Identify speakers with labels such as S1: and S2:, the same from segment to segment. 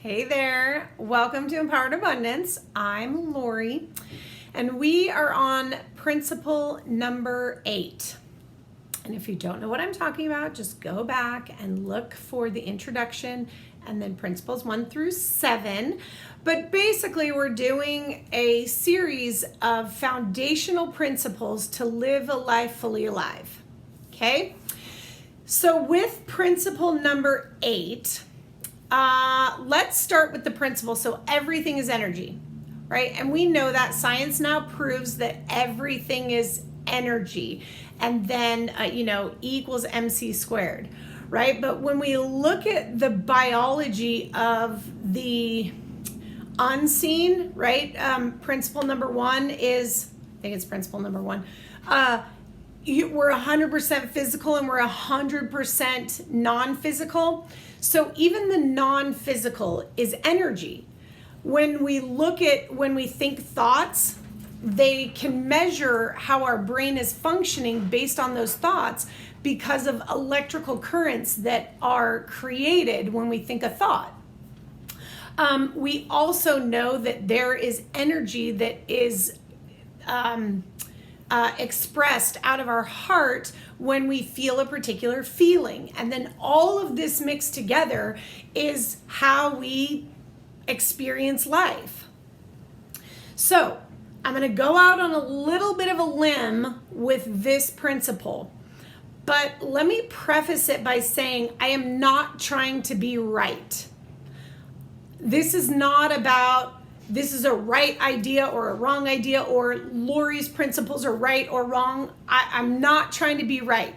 S1: Hey there, welcome to Empowered Abundance. I'm Lori, and we are on principle number 8. And if you don't know what I'm talking about, just go back and look for the introduction and then principles 1 through 7. But basically, we're doing a series of foundational principles to live a life fully alive. Okay? So with principle number 8, let's start with the principle. So everything is energy, right? And we know that science now proves that everything is energy. And then, E equals MC squared, right? But when we look at the biology of the unseen, right? Principle number 1 is, I think it's principle number 1. We're 100% physical and we're 100% non-physical. So even the non-physical is energy. When we think thoughts, they can measure how our brain is functioning based on those thoughts because of electrical currents that are created when we think a thought. We also know that there is energy that is expressed out of our heart when we feel a particular feeling. And then all of this mixed together is how we experience life. So I'm going to go out on a little bit of a limb with this principle. But let me preface it by saying I am not trying to be right. This is not about this is a right idea or a wrong idea, or Lori's principles are right or wrong. I'm not trying to be right.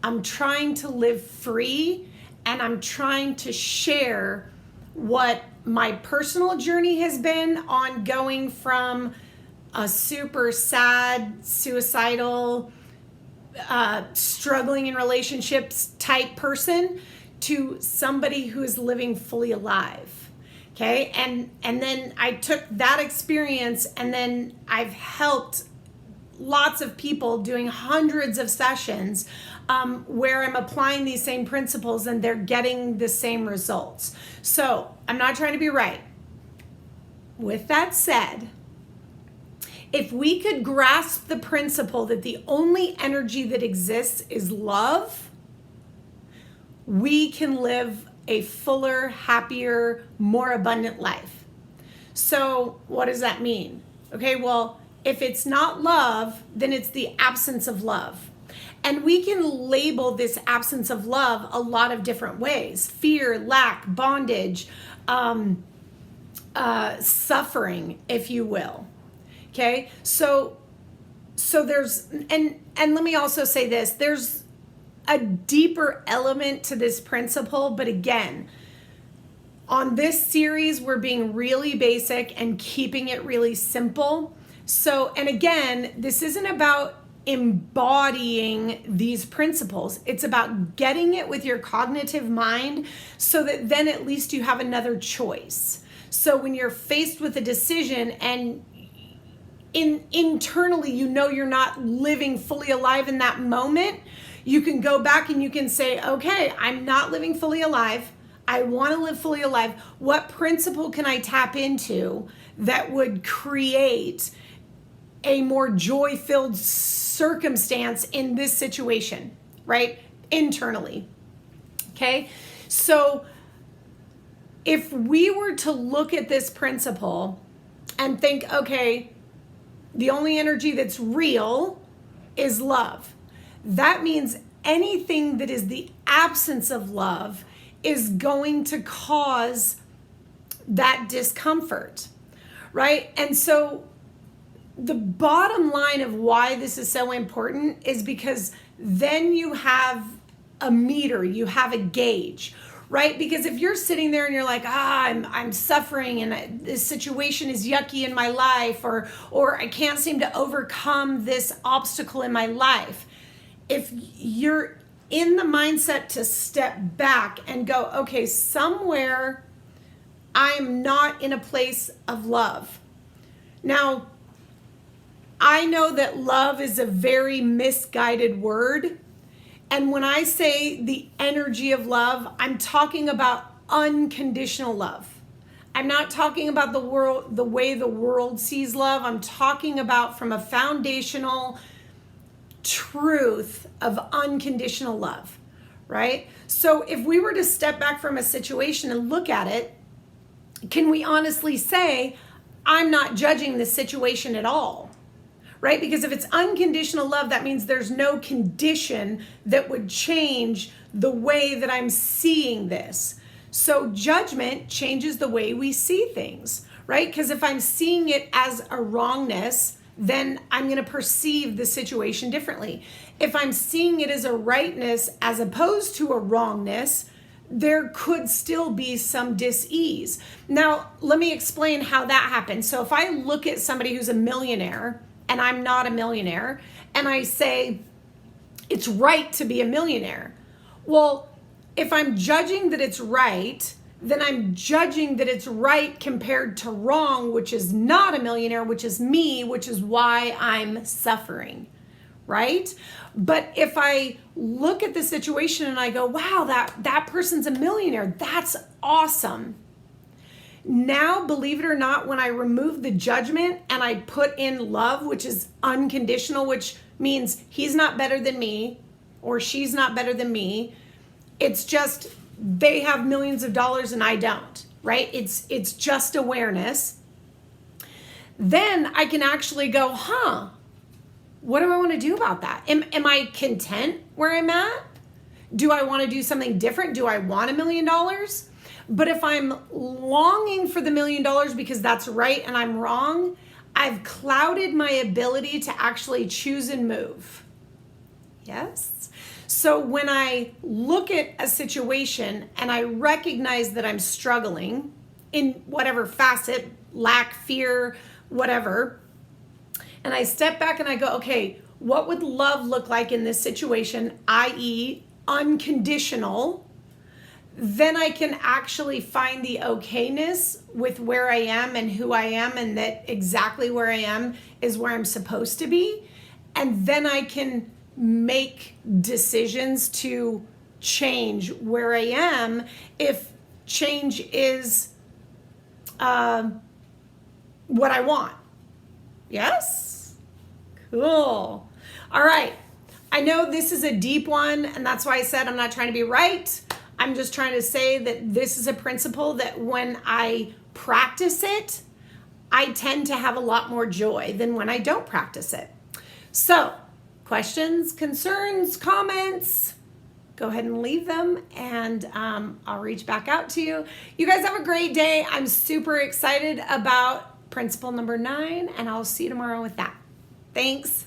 S1: I'm trying to live free, and I'm trying to share what my personal journey has been on going from a super sad, suicidal, struggling in relationships type person to somebody who is living fully alive. Okay, and then I took that experience, and then I've helped lots of people doing hundreds of sessions where I'm applying these same principles and they're getting the same results. So I'm not trying to be right. With that said, if we could grasp the principle that the only energy that exists is love, we can live a fuller, happier, more abundant life. So what does that mean? Okay, well, if it's not love, then it's the absence of love. And we can label this absence of love a lot of different ways: fear, lack, bondage, suffering, if you will. Okay, so there's, and let me also say this, there's a deeper element to this principle, but again, on this series, we're being really basic and keeping it really simple. So, and again, this isn't about embodying these principles. It's about getting it with your cognitive mind so that then at least you have another choice. So when you're faced with a decision and internally you know you're not living fully alive in that moment, you can go back and you can say, okay, I'm not living fully alive. I want to live fully alive. What principle can I tap into that would create a more joy-filled circumstance in this situation, right? Internally. Okay? So if we were to look at this principle and think, okay, the only energy that's real is love. That means anything that is the absence of love is going to cause that discomfort, right? And so the bottom line of why this is so important is because then you have a meter, you have a gauge, right? Because if you're sitting there and you're like, I'm suffering and this situation is yucky in my life, or I can't seem to overcome this obstacle in my life, if you're in the mindset to step back and go, okay, somewhere I'm not in a place of love. Now, I know that love is a very misguided word. And when I say the energy of love, I'm talking about unconditional love. I'm not talking about the world, the way the world sees love. I'm talking about from a foundational truth of unconditional love, right? So if we were to step back from a situation and look at it, can we honestly say, I'm not judging this situation at all, right? Because if it's unconditional love, that means there's no condition that would change the way that I'm seeing this. So judgment changes the way we see things, right? Because if I'm seeing it as a wrongness, then I'm going to perceive the situation differently. If I'm seeing it as a rightness as opposed to a wrongness, there could still be some dis-ease. Now, let me explain how that happens. So if I look at somebody who's a millionaire and I'm not a millionaire, and I say, it's right to be a millionaire. Well, if I'm judging that it's right, then I'm judging that it's right compared to wrong, which is not a millionaire, which is me, which is why I'm suffering, right? But if I look at the situation and I go, wow, that person's a millionaire, that's awesome. Now, believe it or not, when I remove the judgment and I put in love, which is unconditional, which means he's not better than me or she's not better than me, it's just they have millions of dollars and I don't, right? It's just awareness. Then I can actually go, what do I want to do about that? Am I content where I'm at? Do I want to do something different? Do I want $1 million? But if I'm longing for the $1 million because that's right and I'm wrong, I've clouded my ability to actually choose and move. Yes? So when I look at a situation and I recognize that I'm struggling in whatever facet, lack, fear, whatever, and I step back and I go, okay, what would love look like in this situation, i.e. unconditional? Then I can actually find the okayness with where I am and who I am, and that exactly where I am is where I'm supposed to be. And then I can make decisions to change where I am if change is what I want. Yes? Cool. All right. I know this is a deep one, and that's why I said I'm not trying to be right. I'm just trying to say that this is a principle that when I practice it, I tend to have a lot more joy than when I don't practice it. So, questions, concerns, comments, go ahead and leave them, and I'll reach back out to you. You guys have a great day. I'm super excited about principle number 9, and I'll see you tomorrow with that. Thanks.